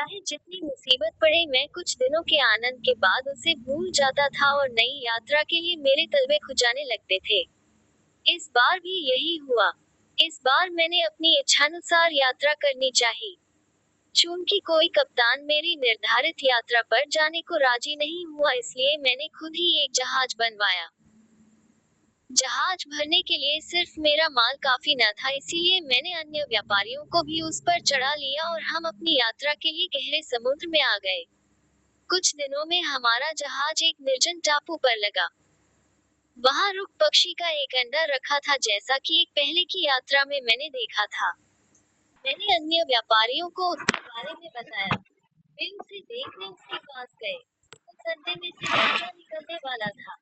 चाहे जितनी मुसीबत पड़े मैं कुछ दिनों के आनंद के बाद उसे भूल जाता था और नई यात्रा के लिए मेरे तलवे खुजाने लगते थे। इस बार भी यही हुआ। इस बार मैंने अपनी इच्छानुसार यात्रा करनी चाहिए। चूंकि कोई कप्तान मेरी निर्धारित यात्रा पर जाने को राजी नहीं हुआ, इसलिए मैंने खुद ही एक जहाज बनवाया। जहाज भरने के लिए सिर्फ मेरा माल काफी न था, इसीलिए मैंने अन्य व्यापारियों को भी उस पर चढ़ा लिया और हम अपनी यात्रा के लिए गहरे समुद्र में आ गए। कुछ दिनों में हमारा जहाज एक निर्जन टापू पर लगा। वहां रुक पक्षी का एक अंडा रखा था, जैसा कि एक पहले की यात्रा में मैंने देखा था। मैंने अन्य व्यापारियों को उसके बारे में बताया। वे उसे देखने उसके पास गए। उस अंडे में से बच्चा निकलने वाला था।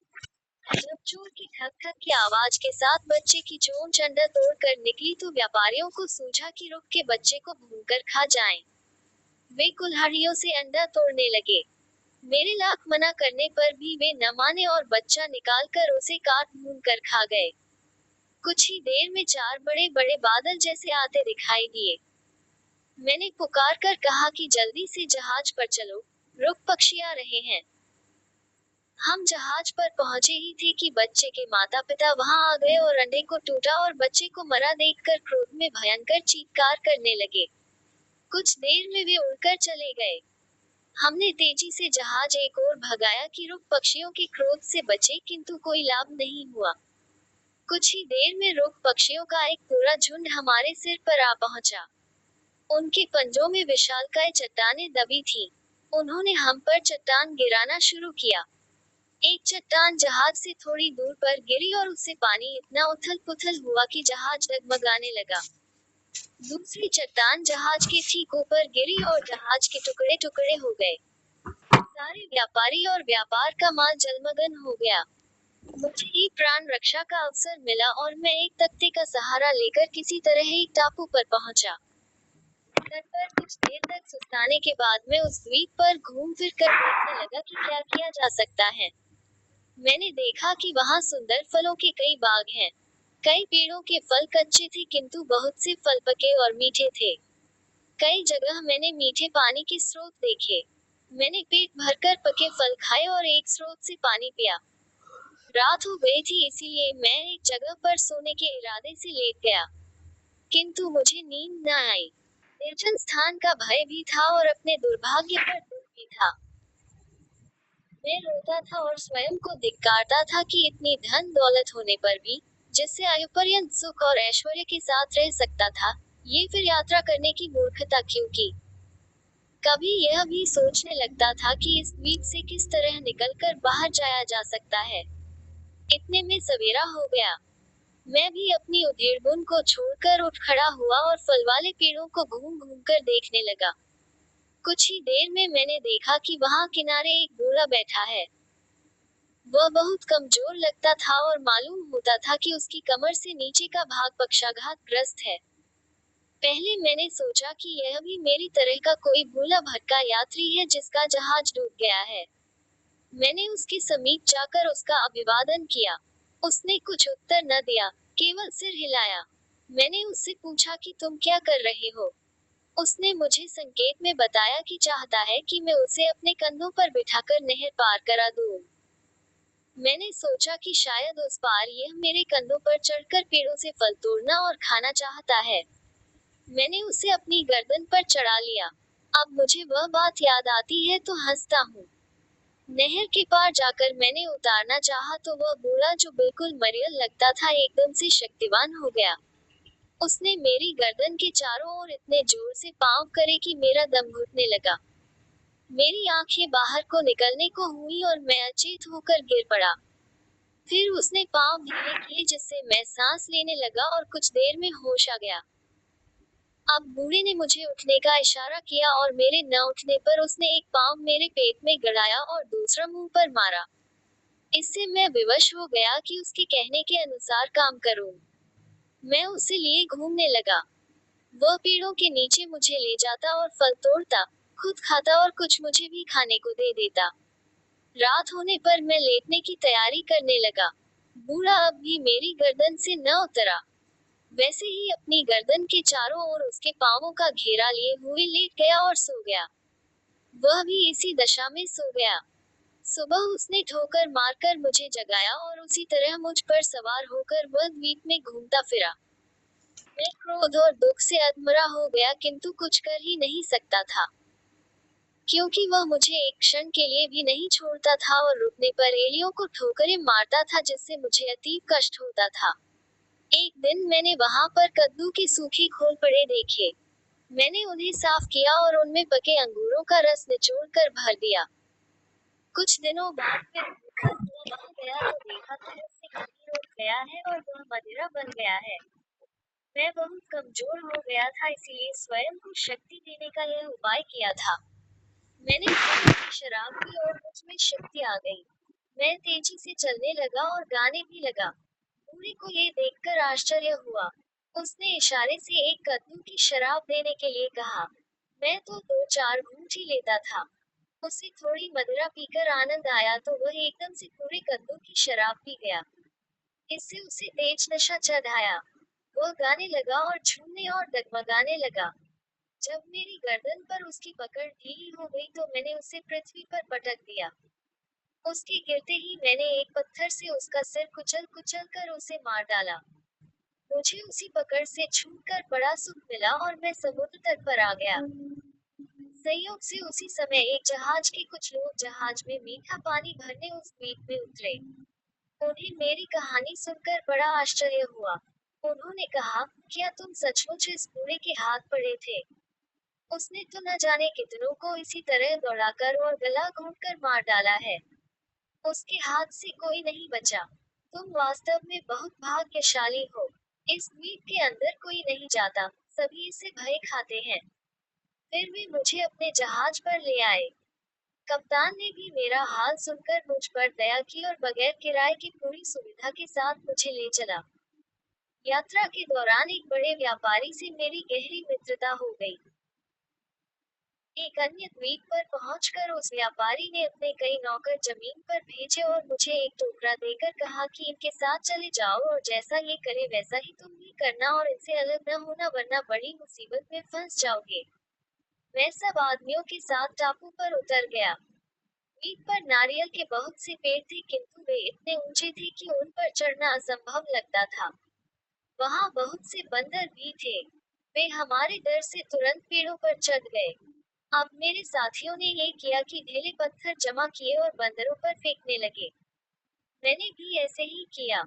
जब चोर की ठक ठक की आवाज के साथ बच्चे की चोंच अंडा तोड़कर निकली तो व्यापारियों को सूझा कि रुक के बच्चे को भूनकर खा जाएं। वे कुल्हाड़ियों से अंडा तोड़ने लगे। मेरे लाख मना करने पर भी वे न माने और बच्चा निकालकर उसे काट भून कर खा गए। कुछ ही देर में 4 बड़े बड़े बादल जैसे आते दिखाई दिए। मैंने पुकार कर कहा कि जल्दी से जहाज पर चलो, रुक पक्षी आ रहे हैं। हम जहाज पर पहुंचे ही थे कि बच्चे के माता पिता वहां आ गए और अंडे को टूटा और बच्चे को मरा देखकर क्रोध में भयंकर चीत्कार करने लगे। कुछ देर में वे उड़कर चले गए। हमने तेजी से जहाज एक ओर भगाया कि रुक पक्षियों के क्रोध से बचे, किंतु कोई लाभ नहीं हुआ। कुछ ही देर में रुक पक्षियों का एक पूरा झुंड हमारे सिर पर आ पहुंचा। उनके पंजों में विशालकाय चट्टानें दबी थीं। उन्होंने हम पर चट्टान गिराना शुरू किया। एक चट्टान जहाज से थोड़ी दूर पर गिरी और उससे पानी इतना उथल पुथल हुआ कि जहाज डगमगाने लगा। दूसरी चट्टान जहाज के ठीक ऊपर गिरी और जहाज के टुकड़े टुकड़े हो गए। सारे व्यापारी और व्यापार का माल जलमग्न हो गया। मुझे एक प्राण रक्षा का अवसर मिला और मैं एक तख्ते का सहारा लेकर किसी तरह एक टापू पर पहुंचा। तट पर कुछ देर तक सुस्ताने के बाद मैं उस द्वीप पर घूम फिर कर देखने लगा कि क्या किया जा सकता है। मैंने देखा कि वहां सुंदर फलों के कई बाग हैं। कई पेड़ों के फल कच्चे थे, किंतु बहुत से फल पके और मीठे थे। कई जगह मैंने मीठे पानी के स्रोत देखे। मैंने पेट भरकर पके फल खाए और एक स्रोत से पानी पिया। रात हो गई थी, इसीलिए मैं एक जगह पर सोने के इरादे से लेट गया, किंतु मुझे नींद न आई। निर्जन स्थान का भय भी था और अपने दुर्भाग्य पर दुख भी था। मैं रोता था और स्वयं को धिक्कारता था कि इतनी धन दौलत होने पर भी, जिससे आयुपर्यंत सुख और ऐश्वर्य के साथ रह सकता था, ये फिर यात्रा करने की मूर्खता क्यों की। कभी यह भी सोचने लगता था कि इस द्वीप से किस तरह निकलकर बाहर जाया जा सकता है। इतने में सवेरा हो गया। मैं भी अपनी उधेड़बुन को छोड़कर उठ खड़ा हुआ और फल वाले पेड़ों को घूम घूम कर देखने लगा। कुछ ही देर में मैंने देखा कि वहां किनारे एक बूढ़ा बैठा है। वह बहुत कमजोर लगता था और मालूम होता था कि उसकी कमर से नीचे का भाग पक्षाघात ग्रस्त है। पहले मैंने सोचा कि यह भी मेरी तरह का कोई भूला भटका यात्री है जिसका जहाज डूब गया है। मैंने उसके समीप जाकर उसका अभिवादन किया। उसने कुछ उत्तर न दिया, केवल सिर हिलाया। मैंने उससे पूछा कि तुम क्या कर रहे हो। उसने मुझे संकेत में बताया कि चाहता है कि मैं उसे अपने कंधों पर बिठाकर नहर पार करा दूं। मैंने सोचा कि शायद उस पार यह मेरे कंधों पर चढ़कर पेड़ों से फल तोड़ना और खाना चाहता है। मैंने उसे अपनी गर्दन पर चढ़ा लिया। अब मुझे वह बात याद आती है तो हंसता हूँ। नहर के पार जाकर मैंने उतारना चाहा तो वह बूढ़ा, जो बिल्कुल मरियल लगता था, एकदम से शक्तिवान हो गया। उसने मेरी गर्दन के चारों ओर इतने जोर से पांव करे कि मेरा दम घुटने लगा। मेरी आंखें बाहर को निकलने को हुई और मैं अचेत होकर गिर पड़ा। फिर उसने पांव ढीले किए, जिससे मैं सांस लेने लगा और कुछ देर में होश आ गया। अब बूढ़े ने मुझे उठने का इशारा किया और मेरे न उठने पर उसने एक पांव मेरे पेट में गड़ाया और दूसरा मुंह पर मारा। इससे मैं विवश हो गया कि उसके कहने के अनुसार काम करूं। मैं उसे लिए घूमने लगा। वह पेड़ों के नीचे मुझे ले जाता और फल तोड़ता, खुद खाता और कुछ मुझे भी खाने को दे देता। रात होने पर मैं लेटने की तैयारी करने लगा। बूढ़ा अब भी मेरी गर्दन से न उतरा। वैसे ही अपनी गर्दन के चारों ओर उसके पांवों का घेरा लिए हुए लेट गया और सो गया। वह भी इसी दशा में सो गया। सुबह उसने ठोकर मारकर मुझे जगाया और उसी तरह मुझ पर सवार होकर वह द्वीप में घूमता फिरा। मैं क्रोध और दुख से अधमरा हो गया किंतु कुछ कर ही नहीं सकता था, क्योंकि वह मुझे एक क्षण के लिए भी नहीं छोड़ता था और रुकने पर एलियों को ठोकरें मारता था जिससे मुझे अतीब कष्ट होता था। एक दिन मैंने वहां पर कद्दू के सूखे खोल पड़े देखे। मैंने उन्हें साफ किया और उनमें पके अंगूरों का रस निचोड़ कर भर दिया। कुछ दिनों बाद फिर भूखा हुआ वहां गया तो देखा कि उससे खमीर उठ गया है और वह मदिरा बन गया है। मैं बहुत कमजोर हो गया था, इसीलिए स्वयं को शक्ति देने का यह उपाय किया था। मैंने थोड़ी सी शराब पी और मुझ में शक्ति आ गई। मैं तेजी से चलने लगा और गाने भी लगा। बूढ़े को ये देखकर आश्चर्य हुआ। उसने इशारे से एक कद्दू की शराब देने के लिए कहा। मैं तो दो चार घूंट ही लेता था। उसे थोड़ी मदिरा पीकर आनंद आया तो वह एकदम से पूरे कद्दू की शराब पी गया। इससे उसे तेज नशा चढ़ आया। वह गाने लगा और झूमने और डगमगाने लगा। जब मेरी गर्दन पर उसकी पकड़ ढीली हो गई तो मैंने उसे पृथ्वी पर पटक दिया। उसके गिरते ही मैंने एक पत्थर से उसका सिर कुचल कुचल कर उसे मार डाला। मुझे उसी पकड़ से छूटकर बड़ा सुख मिला और मैं समुद्र तट पर आ गया। संयोग से उसी समय एक जहाज के कुछ लोग जहाज में मीठा पानी भरने उस द्वीप में उतरे। उन्हें मेरी कहानी सुनकर बड़ा आश्चर्य हुआ। उन्होंने कहा, क्या तुम सचमुच इस बूढ़े के हाथ पड़े थे? उसने तो न जाने कितनों को इसी तरह दौड़ाकर और गला घोंटकर मार डाला है। उसके हाथ से कोई नहीं बचा। तुम वास्तव में बहुत भाग्यशाली हो। इस द्वीप के अंदर कोई नहीं जाता, सभी इसे भय खाते हैं। फिर वे मुझे अपने जहाज पर ले आए। कप्तान ने भी मेरा हाल सुनकर मुझ पर दया की और बगैर किराए की पूरी सुविधा के साथ मुझे ले चला। यात्रा के दौरान एक बड़े व्यापारी से मेरी गहरी मित्रता हो गई। एक अन्य द्वीप पर पहुंचकर उस व्यापारी ने अपने कई नौकर जमीन पर भेजे और मुझे एक टोकरा देकर कहा कि इनके साथ चले जाओ और जैसा ये करे वैसा ही तुम भी करना और इनसे अलग न होना वरना बड़ी मुसीबत में फंस जाओगे। मैं सब आदमियों के साथ टापू पर उतर गया। द्वीप पर नारियल के बहुत से पेड़ थे किंतु वे इतने ऊंचे थे कि उन पर चढ़ना असंभव लगता था। वहां बहुत से बंदर भी थे। वे हमारे डर से तुरंत पेड़ों पर चढ़ गए। अब मेरे साथियों ने ये किया कि ढीले पत्थर जमा किए और बंदरों पर फेंकने लगे। मैंने भी ऐसे ही किया।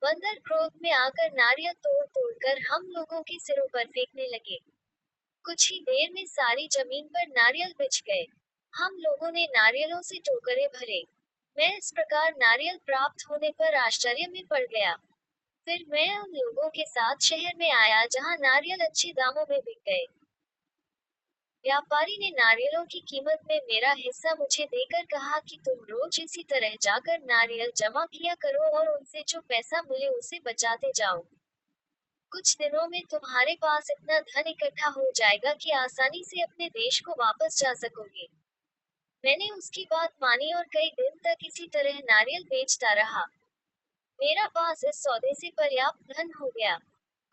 बंदर क्रोध में आकर नारियल तोड़ तोड़ कर हम लोगों के सिरों पर फेंकने लगे। कुछ ही देर में सारी जमीन पर नारियल बिछ गए। हम लोगों ने नारियलों से टोकरे भरे। मैं इस प्रकार नारियल प्राप्त होने पर आश्चर्य में पड़ गया। फिर मैं उन लोगों के साथ शहर में आया जहां नारियल अच्छे दामों में बिक गए। व्यापारी ने नारियलों की कीमत में मेरा हिस्सा मुझे देकर कहा कि तुम रोज इसी तरह जाकर नारियल जमा किया करो और उनसे जो पैसा मिले उसे बचाते जाओ। कुछ दिनों में तुम्हारे पास इतना धन इकट्ठा हो जाएगा कि आसानी से अपने देश को वापस जा सकोगे। मैंने उसकी बात मानी और कई दिन तक इसी तरह नारियल बेचता रहा। मेरा पास इस सौदे से पर्याप्त धन हो गया।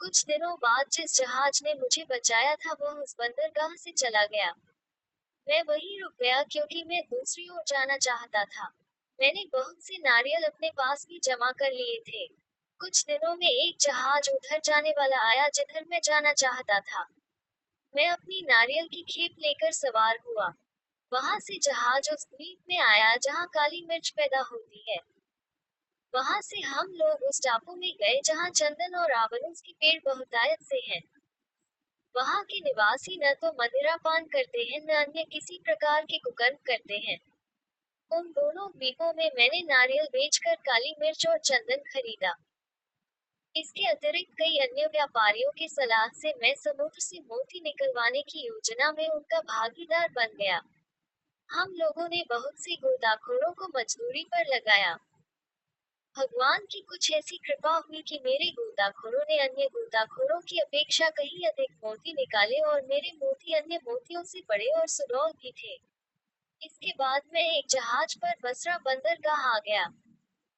कुछ दिनों बाद जिस जहाज ने मुझे बचाया था वह उस बंदरगाह से चला गया। मैं वहीं रुक गया क्योंकि मैं दूसरी ओर जाना चाहता था। मैंने बहुत से नारियल अपने पास भी जमा कर लिए थे। कुछ दिनों में एक जहाज उधर जाने वाला आया जिधर मैं जाना चाहता था। मैं अपनी नारियल की खेप लेकर सवार हुआ। वहां से जहाज उस द्वीप में आया जहां काली मिर्च पैदा होती है। वहां से हम लोग उस टापू में गए जहां चंदन और आबनूस के पेड़ बहुतायत से हैं। वहां के निवासी न तो मदिरा पान करते हैं न अन्य किसी प्रकार के कुकर्म करते हैं। उन दोनों द्वीपों में मैंने नारियल बेचकर काली मिर्च और चंदन खरीदा। इसके अतिरिक्त कई अन्य व्यापारियों की सलाह से मैं समुद्र से मोती निकलवाने की योजना में उनका भागीदार बन गया। हम लोगों ने बहुत से गोताखोरों को मजदूरी पर लगाया। भगवान की कुछ ऐसी कृपा हुई कि मेरे गोताखोरों ने अन्य गोताखोरों की अपेक्षा कहीं अधिक मोती निकाले और मेरे मोती अन्य मोतियों से बड़े और सुडौल भी थे। इसके बाद मैं एक जहाज पर बसरा बंदरगाह आ गया।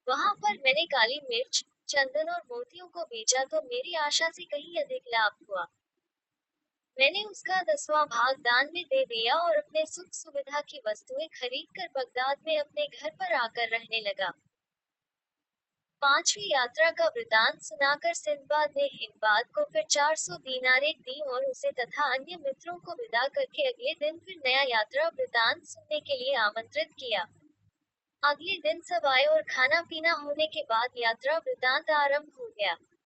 वहां पर मैंने काली मिर्च, चंदन और मोतियों को बेचा तो मेरी आशा से कहीं अधिक लाभ हुआ। मैंने उसका 10वां भाग दान में दे दिया और अपने सुख सुविधा की वस्तुएं खरीद कर बगदाद में अपने घर पर आकर रहने लगा। 5वीं यात्रा का वृतांत सुनाकर सिंदबाद ने हिंदबाद को फिर 400 दीनारें दी और उसे तथा अन्य मित्रों को विदा करके अगले दिन फिर नया यात्रा वृतांत सुनने के लिए आमंत्रित किया। अगले दिन सब आए और खाना पीना होने के बाद यात्रा वृतांत आरंभ हो गया।